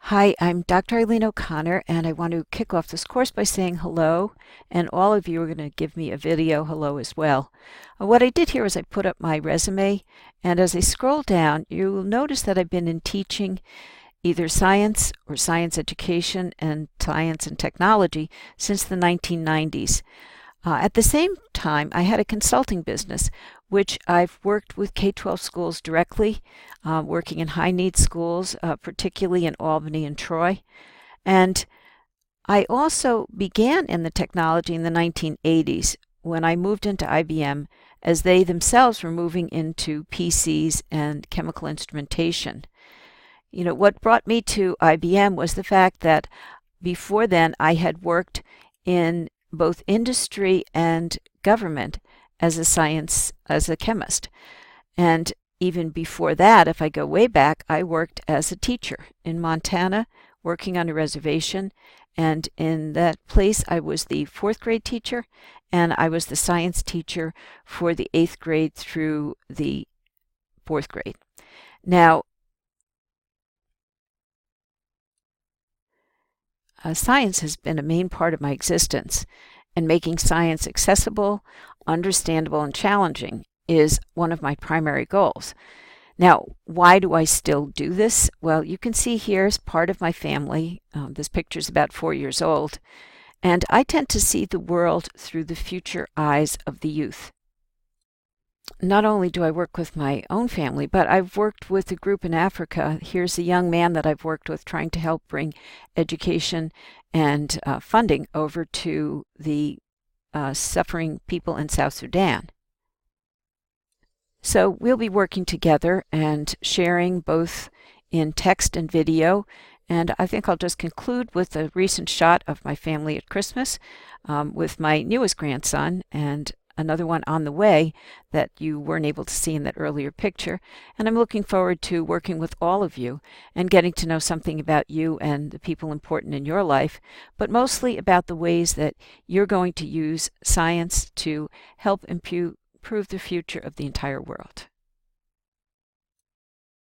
Hi, I'm Dr. Eileen O'Connor, and I want to kick off this course by saying hello, and all of you are going to give me a video hello as well. What I did here is I put up my resume, and as I scroll down, you will notice that I've been in teaching either science or science education and science and technology since the 1990s. At the same time, I had a consulting business, which I've worked with K-12 schools directly, working in high-need schools, particularly in Albany and Troy. And I also began in the technology in the 1980s when I moved into IBM, as they themselves were moving into PCs and chemical instrumentation. You know, what brought me to IBM was the fact that before then I had worked in both industry and government as a chemist. And even before that, if I go way back, I worked as a teacher in Montana, working on a reservation. And in that place, I was the fourth grade teacher, and I was the science teacher for the eighth grade through the fourth grade. Now, science has been a main part of my existence, and making science accessible, understandable, and challenging is one of my primary goals. Now, why do I still do this? Well, you can see here is part of my family. This picture is about 4 years old, and I tend to see the world through the future eyes of the youth. Not only do I work with my own family, but I've worked with a group in Africa. Here's a young man that I've worked with trying to help bring education and funding over to the suffering people in South Sudan. So we'll be working together and sharing both in text and video. And I think I'll just conclude with a recent shot of my family at Christmas with my newest grandson and another one on the way that you weren't able to see in that earlier picture. And I'm looking forward to working with all of you and getting to know something about you and the people important in your life, but mostly about the ways that you're going to use science to help improve the future of the entire world.